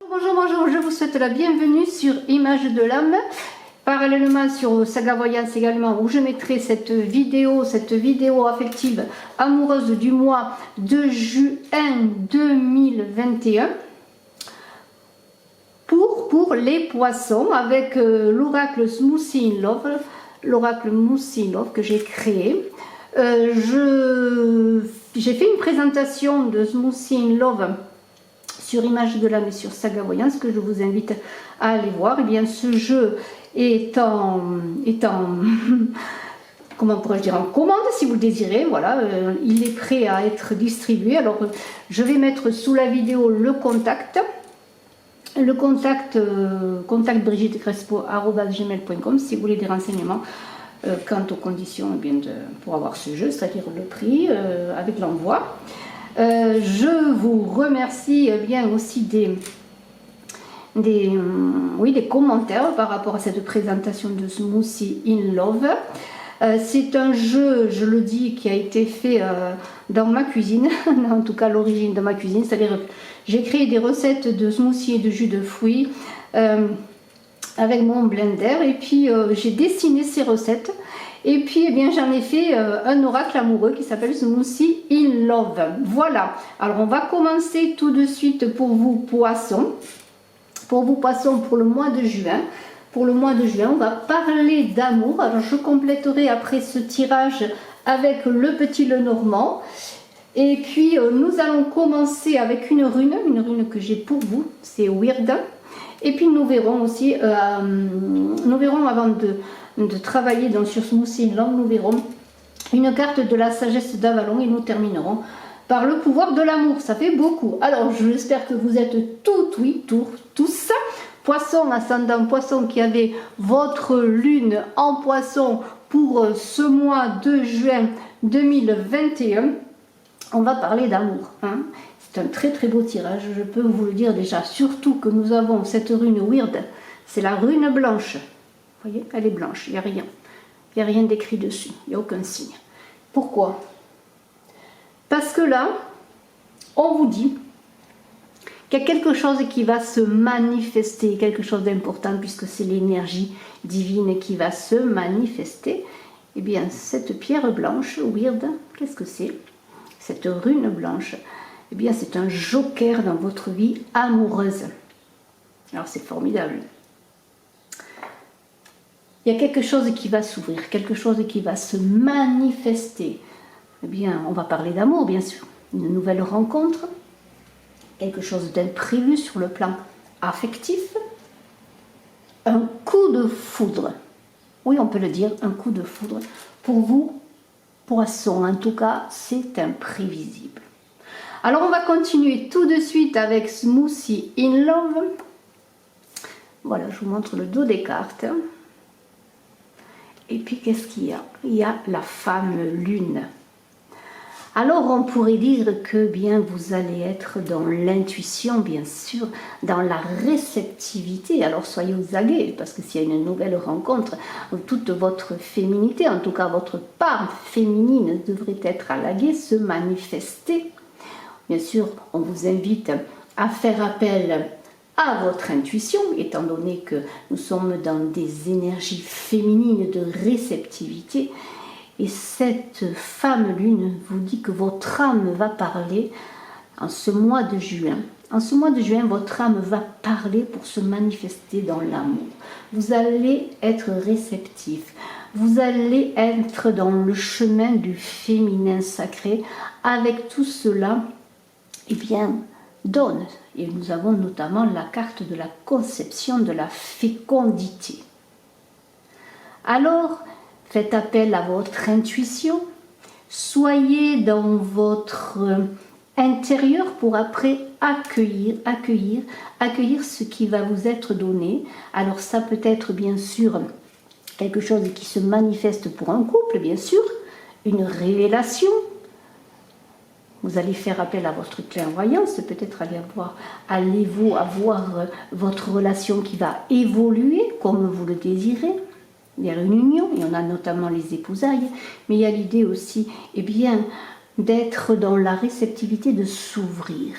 Bonjour, bonjour, je vous souhaite la bienvenue sur Image de l'âme. Parallèlement sur Saga Voyance également, où je mettrai cette vidéo affective amoureuse du mois de juin 2021 pour les poissons avec l'oracle Smoothie in Love, l'oracle Smoothie in Love que j'ai créé. J'ai fait une présentation de Smoothie in Love sur Image de l'âme et sur Saga Voyance que je vous invite à aller voir. Et bien ce jeu est en comment pourrais-je dire, en commande si vous le désirez. Voilà, il est prêt à être distribué. Alors je vais mettre sous la vidéo le contact brigittecrespo@gmail.com si vous voulez des renseignements quant aux conditions pour avoir ce jeu, c'est-à-dire le prix avec l'envoi. Je vous remercie bien aussi des commentaires par rapport à cette présentation de Smoothie in Love. C'est un jeu, je le dis, qui a été fait dans ma cuisine, en tout cas l'origine de ma cuisine, c'est-à-dire j'ai créé des recettes de smoothie et de jus de fruits avec mon blender et puis j'ai dessiné ces recettes. Et puis, eh bien, j'en ai fait un oracle amoureux qui s'appelle Smoothie in Love. Voilà. Alors, on va commencer tout de suite pour vous, poissons. Pour vous, poissons, pour le mois de juin. Pour le mois de juin, on va parler d'amour. Alors, je compléterai après ce tirage avec le petit Lenormand. Et puis, nous allons commencer avec une rune que j'ai pour vous. C'est Weird. Et puis, nous verrons aussi, avant de travailler sur Smoothie in Love, nous verrons une carte de la sagesse d'Avalon et nous terminerons par le pouvoir de l'amour. Ça fait beaucoup. Alors j'espère que vous êtes tous poissons, ascendant poisson, qui avez votre lune en poisson pour ce mois de juin 2021. On va parler d'amour, hein. C'est un très très beau tirage, je peux vous le dire déjà, surtout que nous avons cette rune Weird, c'est la rune blanche. Vous voyez, elle est blanche, il n'y a rien. Il n'y a rien d'écrit dessus, il n'y a aucun signe. Pourquoi? Parce que là, on vous dit qu'il y a quelque chose qui va se manifester, quelque chose d'important, puisque c'est l'énergie divine qui va se manifester. Eh bien, cette pierre blanche, Weird, qu'est-ce que c'est? Cette rune blanche, eh bien, c'est un joker dans votre vie amoureuse. Alors, c'est formidable. Il y a quelque chose qui va s'ouvrir, quelque chose qui va se manifester. Eh bien, on va parler d'amour, bien sûr. Une nouvelle rencontre, quelque chose d'imprévu sur le plan affectif, un coup de foudre. Oui, on peut le dire, un coup de foudre. Pour vous, poissons, en tout cas, c'est imprévisible. Alors, on va continuer tout de suite avec Smoothie in Love. Voilà, je vous montre le dos des cartes. Et puis, qu'est-ce qu'il y a? Il y a la femme lune. Alors, on pourrait dire que bien vous allez être dans l'intuition, bien sûr, dans la réceptivité. Alors, soyez aux aguets, parce que s'il y a une nouvelle rencontre, toute votre féminité, en tout cas votre part féminine, devrait être à l'aguet, se manifester. Bien sûr, on vous invite à faire appel à votre intuition, étant donné que nous sommes dans des énergies féminines de réceptivité. Et cette femme lune vous dit que votre âme va parler en ce mois de juin. En ce mois de juin, votre âme va parler pour se manifester dans l'amour. Vous allez être réceptif. Vous allez être dans le chemin du féminin sacré. Avec tout cela, eh bien, donne. Et nous avons notamment la carte de la conception, de la fécondité. Alors, faites appel à votre intuition. Soyez dans votre intérieur pour après accueillir ce qui va vous être donné. Alors ça peut être bien sûr quelque chose qui se manifeste pour un couple, bien sûr, une révélation. Vous allez faire appel à votre clairvoyance, peut-être allez-vous avoir votre relation qui va évoluer comme vous le désirez, vers une union. Il y en a notamment les épousailles, mais il y a l'idée aussi, eh bien, d'être dans la réceptivité, de s'ouvrir.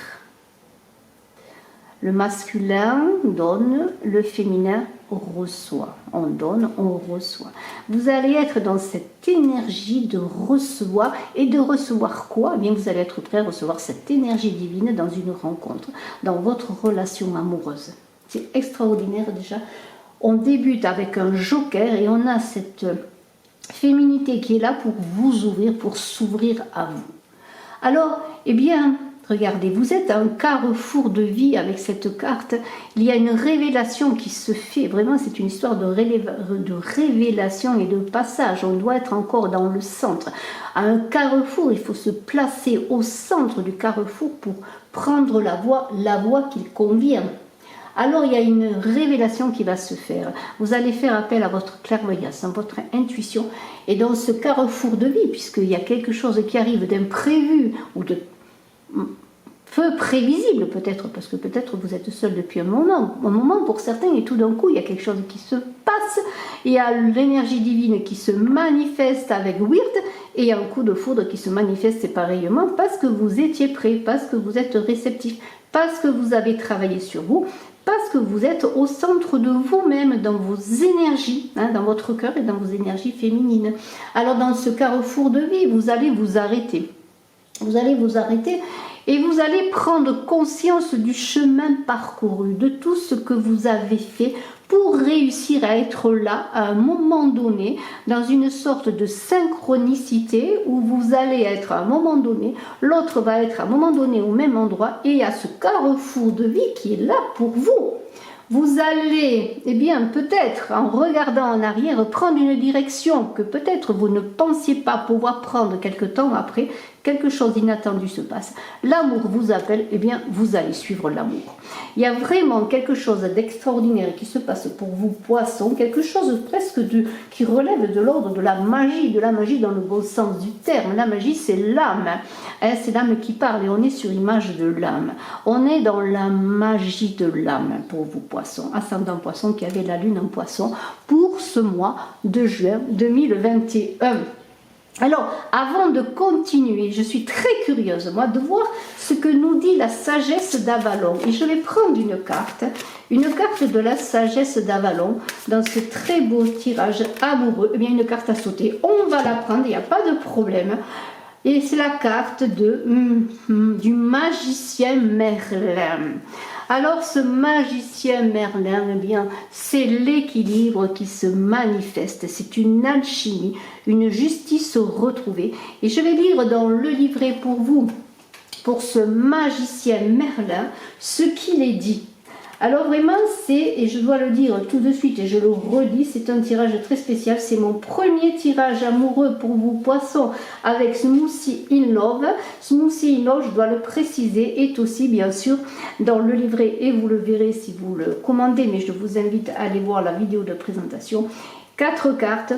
Le masculin donne, le féminin reçoit. On donne, on reçoit. Vous allez être dans cette énergie de recevoir. Et de recevoir quoi? Eh bien, vous allez être prêt à recevoir cette énergie divine dans une rencontre, dans votre relation amoureuse. C'est extraordinaire déjà. On débute avec un joker et on a cette féminité qui est là pour vous ouvrir, pour s'ouvrir à vous. Alors, eh bien, regardez, vous êtes à un carrefour de vie avec cette carte. Il y a une révélation qui se fait. Vraiment, c'est une histoire de révélation et de passage. On doit être encore dans le centre. À un carrefour, il faut se placer au centre du carrefour pour prendre la voie qui convient. Alors, il y a une révélation qui va se faire. Vous allez faire appel à votre clairvoyance, à votre intuition. Et dans ce carrefour de vie, puisqu'il y a quelque chose qui arrive d'imprévu ou de peu prévisible peut-être, parce que peut-être vous êtes seul depuis un moment pour certains, et tout d'un coup, il y a quelque chose qui se passe, il y a l'énergie divine qui se manifeste avec Weird, et il y a un coup de foudre qui se manifeste pareillement, parce que vous étiez prêt, parce que vous êtes réceptif, parce que vous avez travaillé sur vous, parce que vous êtes au centre de vous-même, dans vos énergies, dans votre cœur et dans vos énergies féminines. Alors dans ce carrefour de vie, vous allez vous arrêter. Vous allez vous arrêter et vous allez prendre conscience du chemin parcouru, de tout ce que vous avez fait pour réussir à être là à un moment donné, dans une sorte de synchronicité où vous allez être à un moment donné, l'autre va être à un moment donné au même endroit, et à ce carrefour de vie qui est là pour vous. Vous allez, eh bien, peut-être, en regardant en arrière, prendre une direction que peut-être vous ne pensiez pas pouvoir prendre quelque temps après. Quelque chose d'inattendu se passe. L'amour vous appelle, eh bien, vous allez suivre l'amour. Il y a vraiment quelque chose d'extraordinaire qui se passe pour vous, poissons, quelque chose presque qui relève de l'ordre de la magie dans le bon sens du terme. La magie, c'est l'âme. C'est l'âme qui parle et on est sur l'image de l'âme. On est dans la magie de l'âme pour vous, poissons. Ascendant poisson qui avait la lune en poisson pour ce mois de juin 2021. Alors, avant de continuer, je suis très curieuse, moi, de voir ce que nous dit la sagesse d'Avalon. Et je vais prendre une carte de la sagesse d'Avalon, dans ce très beau tirage amoureux. Eh bien, une carte à sauter, on va la prendre, il n'y a pas de problème. Et c'est la carte du magicien Merlin. Alors ce magicien Merlin, eh bien, c'est l'équilibre qui se manifeste, c'est une alchimie, une justice retrouvée. Et je vais lire dans le livret pour vous, pour ce magicien Merlin, ce qu'il est dit. Alors vraiment, et je dois le dire tout de suite et je le redis, c'est un tirage très spécial. C'est mon premier tirage amoureux pour vous, poissons, avec Smoothie in Love. Smoothie in Love, je dois le préciser, est aussi bien sûr dans le livret et vous le verrez si vous le commandez, mais je vous invite à aller voir la vidéo de présentation. 4 cartes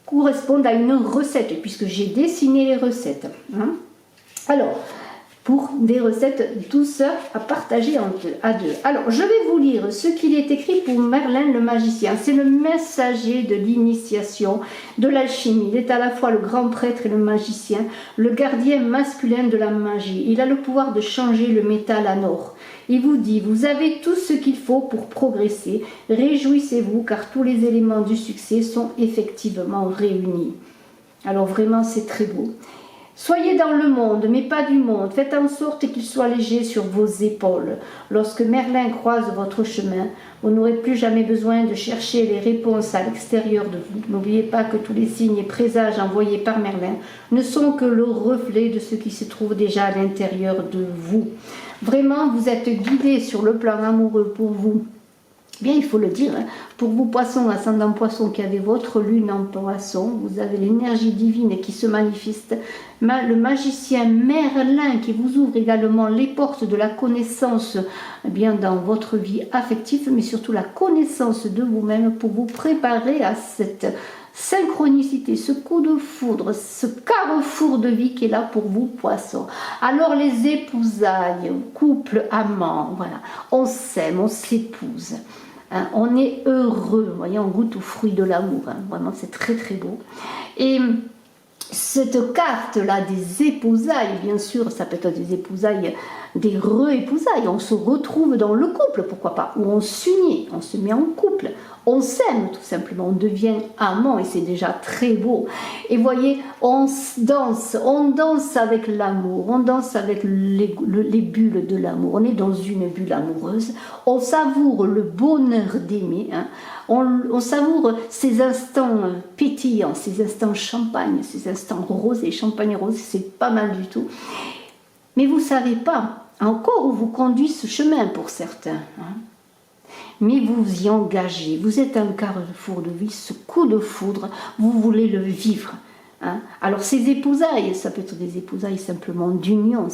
correspondent à une recette, puisque j'ai dessiné les recettes. Alors, pour des recettes douces à partager à deux. Alors, je vais vous lire ce qu'il est écrit pour Merlin le magicien. C'est le messager de l'initiation, de l'alchimie. Il est à la fois le grand prêtre et le magicien, le gardien masculin de la magie. Il a le pouvoir de changer le métal en or. Il vous dit, vous avez tout ce qu'il faut pour progresser. Réjouissez-vous car tous les éléments du succès sont effectivement réunis. Alors vraiment, c'est très beau. Soyez dans le monde, mais pas du monde. Faites en sorte qu'il soit léger sur vos épaules. Lorsque Merlin croise votre chemin, vous n'aurez plus jamais besoin de chercher les réponses à l'extérieur de vous. N'oubliez pas que tous les signes et présages envoyés par Merlin ne sont que le reflet de ce qui se trouve déjà à l'intérieur de vous. Vraiment, vous êtes guidés sur le plan amoureux pour vous. Bien, il faut le dire, pour vous poissons, ascendant poisson qui avez votre lune en poisson, vous avez l'énergie divine qui se manifeste, le magicien Merlin qui vous ouvre également les portes de la connaissance bien dans votre vie affective, mais surtout la connaissance de vous-même pour vous préparer à cette synchronicité, ce coup de foudre, ce carrefour de vie qui est là pour vous, poissons. Alors les épousailles, couple, amant, voilà, on s'aime, on s'épouse. On est heureux, vous voyez, on goûte aux fruits de l'amour, vraiment c'est très très beau. Et cette carte-là des épousailles, bien sûr, ça peut être des épousailles des re-épousailles, on se retrouve dans le couple, pourquoi pas, ou on s'unit, on se met en couple, on s'aime tout simplement, on devient amant et c'est déjà très beau. Et voyez, on danse avec l'amour, on danse avec les bulles de l'amour, on est dans une bulle amoureuse, on savoure le bonheur d'aimer, hein. On savoure ces instants pétillants, ces instants champagne, ces instants rosés, champagne rosé, c'est pas mal du tout. Mais vous ne savez pas encore où vous conduit ce chemin pour certains. Hein. Mais vous vous y engagez, vous êtes un carrefour de vie, ce coup de foudre, vous voulez le vivre. Hein. Alors ces épousailles, ça peut être des épousailles simplement d'union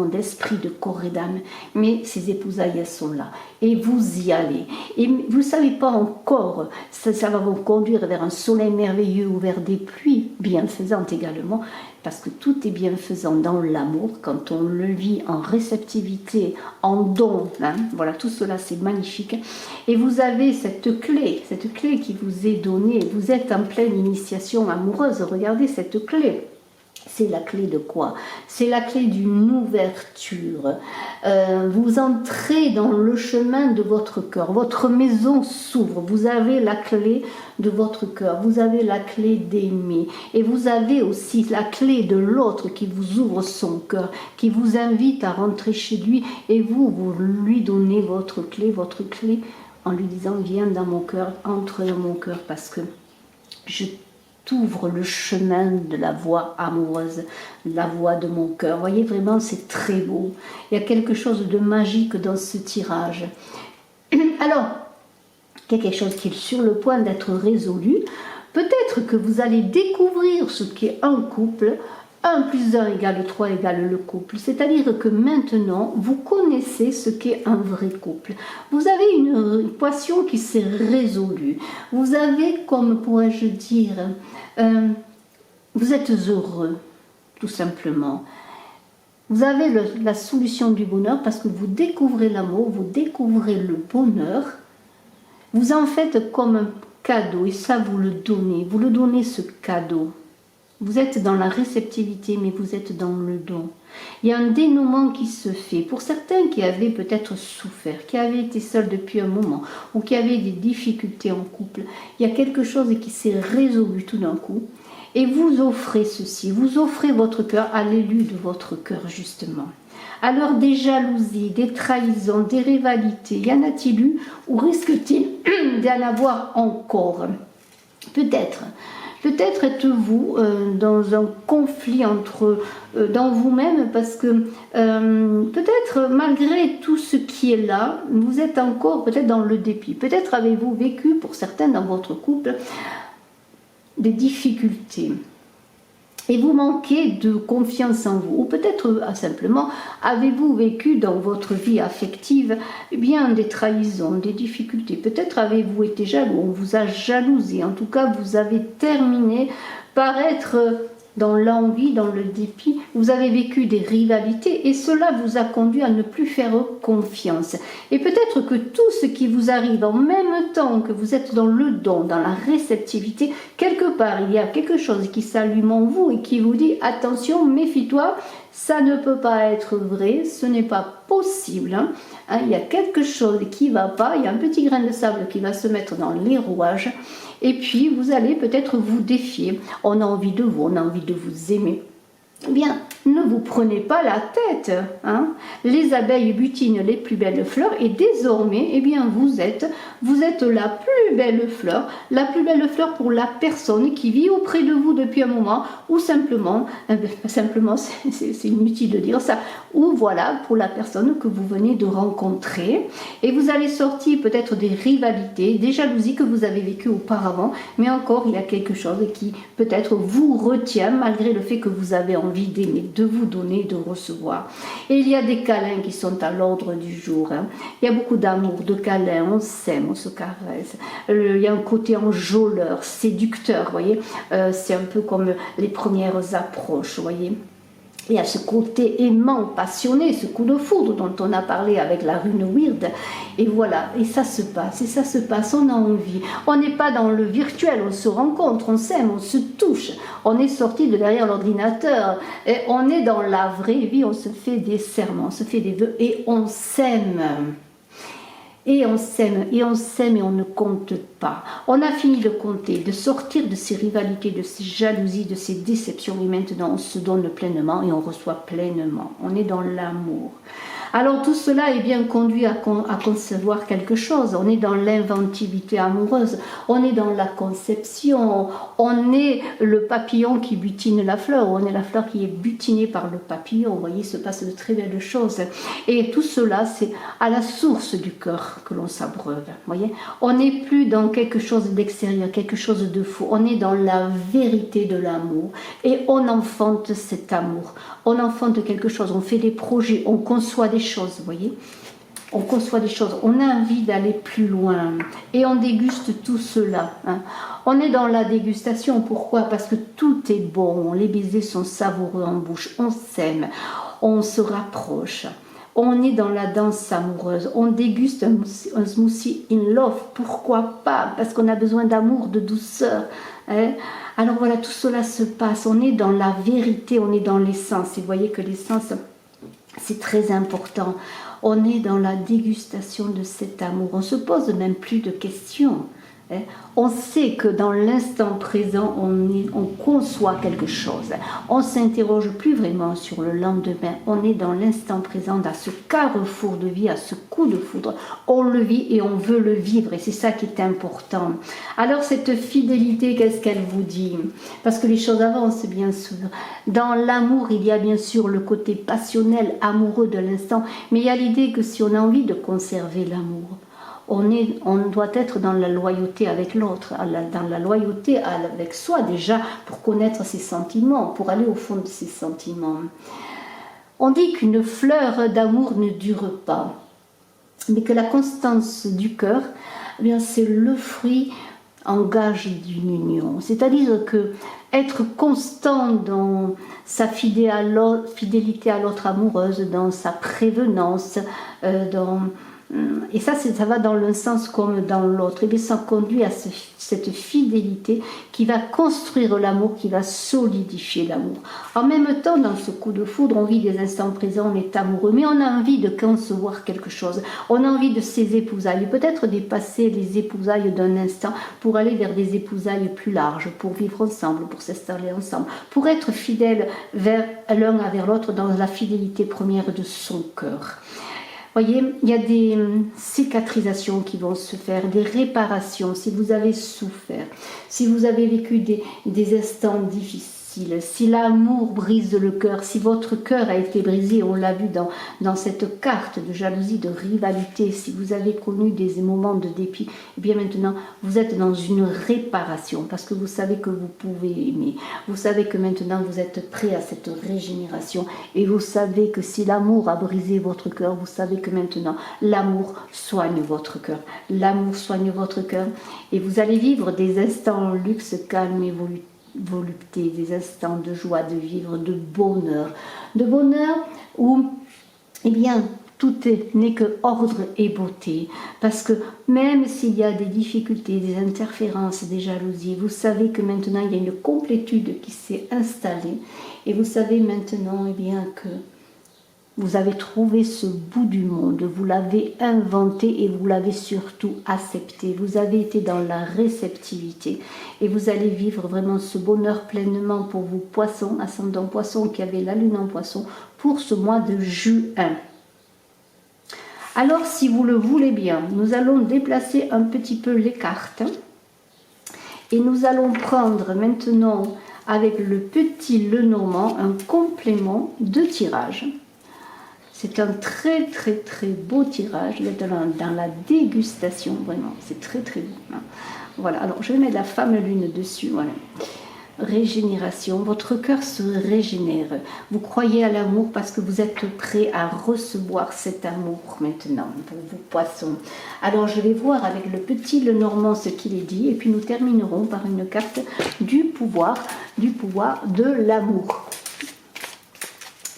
d'esprit, de corps et d'âme, mais ces épousailles, elles sont là. Et vous y allez. Et vous ne savez pas encore, ça va vous conduire vers un soleil merveilleux ou vers des pluies bienfaisantes également, parce que tout est bienfaisant dans l'amour, quand on le vit en réceptivité, en don, hein, voilà, tout cela c'est magnifique. Et vous avez cette clé qui vous est donnée, vous êtes en pleine initiation amoureuse, regardez cette clé. C'est la clé de quoi? C'est la clé d'une ouverture. Vous entrez dans le chemin de votre cœur. Votre maison s'ouvre. Vous avez la clé de votre cœur. Vous avez la clé d'aimer. Et vous avez aussi la clé de l'autre qui vous ouvre son cœur, qui vous invite à rentrer chez lui. Et vous lui donnez votre clé en lui disant « Viens dans mon cœur, entre dans mon cœur parce que je t'ouvre le chemin de la voie amoureuse, la voie de mon cœur. » Vous voyez, vraiment, c'est très beau. Il y a quelque chose de magique dans ce tirage. Alors, il y a quelque chose qui est sur le point d'être résolu. Peut-être que vous allez découvrir ce qu'est un couple. 1 plus 1 égale 3 égale le couple. C'est-à-dire que maintenant, vous connaissez ce qu'est un vrai couple. Vous avez une équation qui s'est résolue. Vous avez, comme pourrais-je dire, vous êtes heureux, tout simplement. Vous avez la solution du bonheur parce que vous découvrez l'amour, vous découvrez le bonheur. Vous en faites comme un cadeau et ça, vous le donnez ce cadeau. Vous êtes dans la réceptivité, mais vous êtes dans le don. Il y a un dénouement qui se fait. Pour certains qui avaient peut-être souffert, qui avaient été seuls depuis un moment, ou qui avaient des difficultés en couple, il y a quelque chose qui s'est résolu tout d'un coup. Et vous offrez ceci, vous offrez votre cœur à l'élu de votre cœur, justement. Alors des jalousies, des trahisons, des rivalités, y en a-t-il eu ou risque-t-il d'en avoir encore? Peut-être. Peut-être êtes-vous dans un conflit dans vous-même parce que peut-être malgré tout ce qui est là, vous êtes encore peut-être dans le dépit. Peut-être avez-vous vécu pour certains dans votre couple des difficultés. Et vous manquez de confiance en vous. Ou peut-être simplement avez-vous vécu dans votre vie affective bien des trahisons, des difficultés. Peut-être avez-vous été jaloux, on vous a jalousé. En tout cas, vous avez terminé par être dans l'envie, dans le dépit. Vous avez vécu des rivalités et cela vous a conduit à ne plus faire confiance. Et peut-être que tout ce qui vous arrive en même temps que vous êtes dans le don, dans la réceptivité, quelque part il y a quelque chose qui s'allume en vous et qui vous dit « Attention, méfie-toi, ça ne peut pas être vrai, ce n'est pas possible. Hein. Il y a quelque chose qui ne va pas, il y a un petit grain de sable qui va se mettre dans les rouages. Et puis, vous allez peut-être vous défier. On a envie de vous, on a envie de vous aimer. Eh bien, ne vous prenez pas la tête. Hein. Les abeilles butinent les plus belles fleurs et désormais, eh bien, vous êtes la plus belle fleur pour la personne qui vit auprès de vous depuis un moment ou simplement c'est inutile de dire ça, ou voilà, pour la personne que vous venez de rencontrer. Et vous allez sortir peut-être des rivalités, des jalousies que vous avez vécues auparavant, mais encore, il y a quelque chose qui peut-être vous retient malgré le fait que vous avez envie d'aimer, de vous donner, de recevoir. Et il y a des câlins qui sont à l'ordre du jour. Hein. Il y a beaucoup d'amour, de câlins, on s'aime, on se caresse. Il y a un côté enjôleur, séducteur, vous voyez. C'est un peu comme les premières approches, vous voyez. Il y a ce côté aimant, passionné, ce coup de foudre dont on a parlé avec la rune Weird. Et voilà, et ça se passe, on a envie. On n'est pas dans le virtuel, on se rencontre, on s'aime, on se touche. On est sorti de derrière l'ordinateur. Et on est dans la vraie vie, on se fait des serments, on se fait des vœux et on s'aime. Et on s'aime, et on s'aime, et on ne compte pas. On a fini de compter, de sortir de ces rivalités, de ces jalousies, de ces déceptions. Et maintenant, on se donne pleinement et on reçoit pleinement. On est dans l'amour. Alors tout cela est bien conduit à concevoir quelque chose. On est dans l'inventivité amoureuse, on est dans la conception, on est le papillon qui butine la fleur, on est la fleur qui est butinée par le papillon. Vous voyez, il se passe de très belles choses. Et tout cela, c'est à la source du cœur que l'on s'abreuve. Voyez, on n'est plus dans quelque chose d'extérieur, quelque chose de faux. On est dans la vérité de l'amour et on enfante cet amour. On enfante quelque chose, on fait des projets, on conçoit des choses, vous voyez, on conçoit des choses, on a envie d'aller plus loin et on déguste tout cela. On est dans la dégustation, pourquoi? Parce que tout est bon, les baisers sont savoureux en bouche, on s'aime, on se rapproche, on est dans la danse amoureuse, on déguste un smoothie in love, pourquoi pas? Parce qu'on a besoin d'amour, de douceur. Alors voilà, tout cela se passe, on est dans la vérité, on est dans l'essence, et vous voyez que l'essence, c'est très important. On est dans la dégustation de cet amour. On ne se pose même plus de questions. On sait que dans l'instant présent, on conçoit quelque chose. On ne s'interroge plus vraiment sur le lendemain. On est dans l'instant présent, à ce carrefour de vie, à ce coup de foudre. On le vit et on veut le vivre. Et c'est ça qui est important. Alors cette fidélité, qu'est-ce qu'elle vous dit? Parce que les choses avancent bien sûr. Dans l'amour, il y a bien sûr le côté passionnel, amoureux de l'instant. Mais il y a l'idée que si on a envie de conserver l'amour, on doit être dans la loyauté avec l'autre, dans la loyauté avec soi déjà, pour connaître ses sentiments, pour aller au fond de ses sentiments. On dit qu'une fleur d'amour ne dure pas, mais que la constance du cœur, eh bien, c'est le fruit en gage d'une union. C'est-à-dire que être constant dans sa fidélité à l'autre amoureuse, dans sa prévenance, et ça va dans l'un sens comme dans l'autre. Et bien ça conduit à cette fidélité qui va construire l'amour, qui va solidifier l'amour. En même temps, dans ce coup de foudre, on vit des instants présents, on est amoureux, mais on a envie de concevoir quelque chose. On a envie de ces épousailles, peut-être dépasser les épousailles d'un instant pour aller vers des épousailles plus larges, pour vivre ensemble, pour s'installer ensemble, pour être fidèles l'un vers l'autre dans la fidélité première de son cœur. Voyez, il y a des cicatrisations qui vont se faire, des réparations, si vous avez souffert, si vous avez vécu des instants difficiles, si l'amour brise le cœur, si votre cœur a été brisé, on l'a vu dans cette carte de jalousie, de rivalité, si vous avez connu des moments de dépit, et bien maintenant vous êtes dans une réparation parce que vous savez que vous pouvez aimer, vous savez que maintenant vous êtes prêt à cette régénération et vous savez que si l'amour a brisé votre cœur, vous savez que maintenant l'amour soigne votre cœur, l'amour soigne votre cœur et vous allez vivre des instants en luxe, calme et volupté, des instants de joie de vivre, de bonheur où, eh bien, tout n'est que ordre et beauté, parce que même s'il y a des difficultés, des interférences, des jalousies, vous savez que maintenant il y a une complétude qui s'est installée, et vous savez maintenant, eh bien, que vous avez trouvé ce bout du monde, vous l'avez inventé et vous l'avez surtout accepté. Vous avez été dans la réceptivité et vous allez vivre vraiment ce bonheur pleinement pour vous, poissons, ascendant poisson qui avait la lune en poisson, pour ce mois de juin. Alors, si vous le voulez bien, nous allons déplacer un petit peu les cartes et nous allons prendre maintenant avec le petit Lenormand un complément de tirage. C'est un très très très beau tirage, dans la dégustation, vraiment, c'est très très beau. Hein. Voilà, alors je vais mettre la femme lune dessus, voilà. Régénération, votre cœur se régénère. Vous croyez à l'amour parce que vous êtes prêt à recevoir cet amour maintenant, pour vous poissons. Alors je vais voir avec le petit Lenormand ce qu'il est dit, et puis nous terminerons par une carte du pouvoir de l'amour.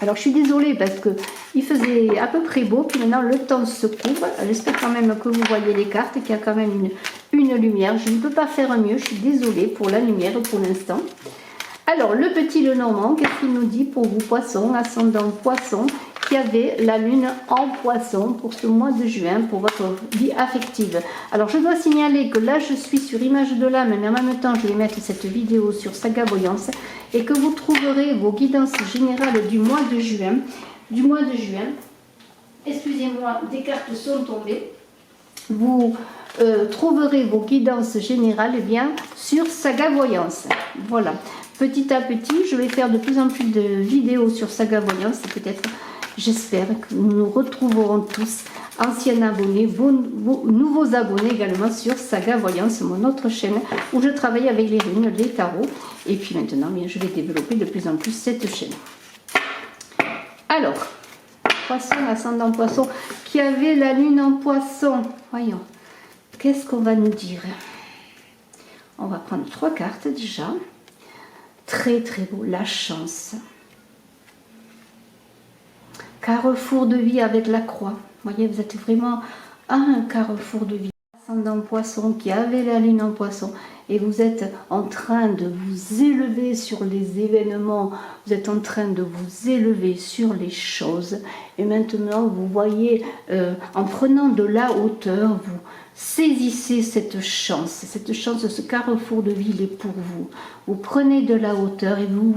Alors je suis désolée parce que il faisait à peu près beau, puis maintenant le temps se couvre. J'espère quand même que vous voyez les cartes, qu'il y a quand même une lumière. Je ne peux pas faire mieux, je suis désolée pour la lumière pour l'instant. Alors le petit Lenormand, qu'est-ce qu'il nous dit pour vous poissons, ascendant poisson, qui avait la lune en poisson pour ce mois de juin, pour votre vie affective. Alors je dois signaler que là je suis sur Image de l'âme, mais en même temps je vais mettre cette vidéo sur Saga Voyance, et que vous trouverez vos guidances générales du mois de juin. Excusez-moi, des cartes sont tombées. Vous trouverez vos guidances générales bien sur Saga Voyance. Voilà. Petit à petit, je vais faire de plus en plus de vidéos sur Saga Voyance. Peut-être, j'espère que nous nous retrouverons tous, anciens abonnés, vos nouveaux abonnés également sur Saga Voyance, mon autre chaîne où je travaille avec les runes, les tarots. Et puis maintenant, bien, je vais développer de plus en plus cette chaîne. Alors, poisson, ascendant poisson, qui avait la lune en poisson. Voyons, qu'est-ce qu'on va nous dire? On va prendre 3 cartes déjà. Très très beau, la chance. Carrefour de vie avec la croix. Vous voyez, vous êtes vraiment à un carrefour de vie. Ascendant poisson qui avait la lune en poisson. Et vous êtes en train de vous élever sur les événements. Vous êtes en train de vous élever sur les choses. Et maintenant, vous voyez, en prenant de la hauteur, vous saisissez cette chance, ce carrefour de vie, il est pour vous. Vous prenez de la hauteur et vous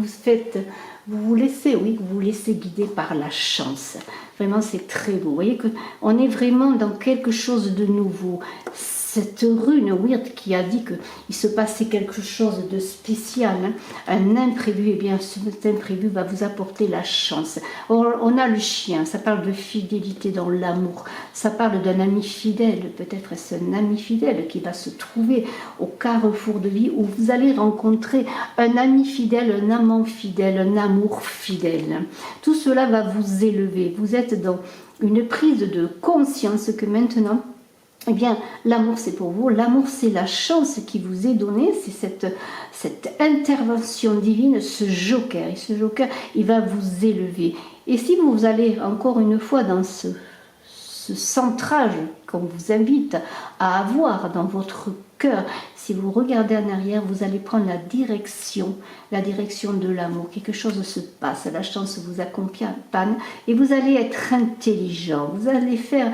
vous laissez guider par la chance. Vraiment, c'est très beau. Vous voyez qu'on est vraiment dans quelque chose de nouveau. Cette rune weird qui a dit qu'il se passait quelque chose de spécial, hein, un imprévu, et bien cet imprévu va vous apporter la chance. On a le chien, ça parle de fidélité dans l'amour, ça parle d'un ami fidèle, peut-être est-ce un ami fidèle qui va se trouver au carrefour de vie où vous allez rencontrer un ami fidèle, un amant fidèle, un amour fidèle. Tout cela va vous élever, vous êtes dans une prise de conscience que maintenant, eh bien, l'amour c'est pour vous, l'amour c'est la chance qui vous est donnée, c'est cette intervention divine, ce joker. Et ce joker, il va vous élever. Et si vous allez encore une fois dans ce centrage qu'on vous invite à avoir dans votre cœur, si vous regardez en arrière, vous allez prendre la direction de l'amour. Quelque chose se passe, la chance vous accompagne et vous allez être intelligent, vous allez faire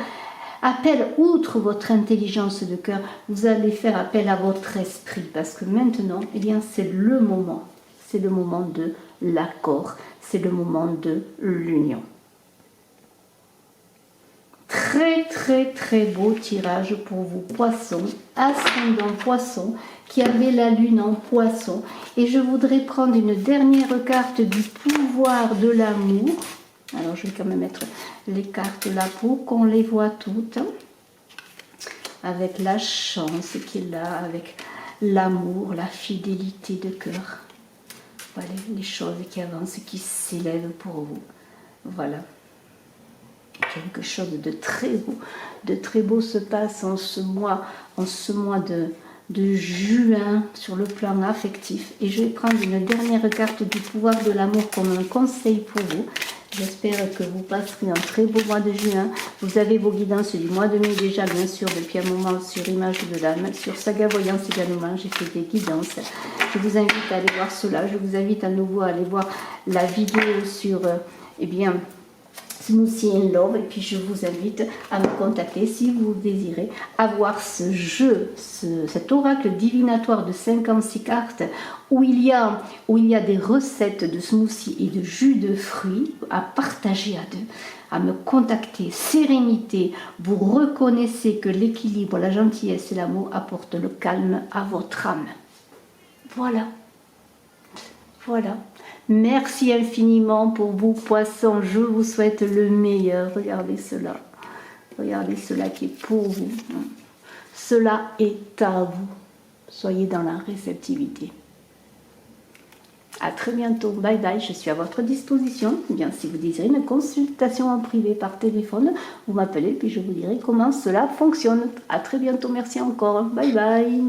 appel, outre votre intelligence de cœur, vous allez faire appel à votre esprit, parce que maintenant, eh bien, c'est le moment de l'accord, c'est le moment de l'union. Très très très beau tirage pour vous, poissons, ascendant poisson, qui avait la lune en poisson. Et je voudrais prendre une dernière carte du pouvoir de l'amour. Alors je vais quand même mettre les cartes là pour qu'on les voit toutes. Avec la chance qu'il est là, avec l'amour, la fidélité de cœur. Voilà les choses qui avancent, qui s'élèvent pour vous. Voilà. Quelque chose de très beau se passe en ce mois de juin sur le plan affectif. Et je vais prendre une dernière carte du pouvoir de l'amour comme un conseil pour vous. J'espère que vous passerez un très beau mois de juin. Vous avez vos guidances du mois de mai déjà, bien sûr, depuis un moment sur Image de l'âme. Sur Saga Voyance également, j'ai fait des guidances. Je vous invite à aller voir cela. Je vous invite à nouveau à aller voir la vidéo sur, Smoothie in Love. Et puis je vous invite à me contacter si vous désirez avoir ce jeu, cet oracle divinatoire de 56 cartes où il y a des recettes de smoothie et de jus de fruits à partager à deux, à me contacter. Sérénité, vous reconnaissez que l'équilibre, la gentillesse et l'amour apportent le calme à votre âme. Voilà. Voilà. Merci infiniment pour vous, poissons. Je vous souhaite le meilleur. Regardez cela. Regardez cela qui est pour vous. Cela est à vous. Soyez dans la réceptivité. À très bientôt. Bye bye. Je suis à votre disposition. Bien, si vous désirez une consultation en privé par téléphone, vous m'appelez puis je vous dirai comment cela fonctionne. À très bientôt. Merci encore. Bye bye.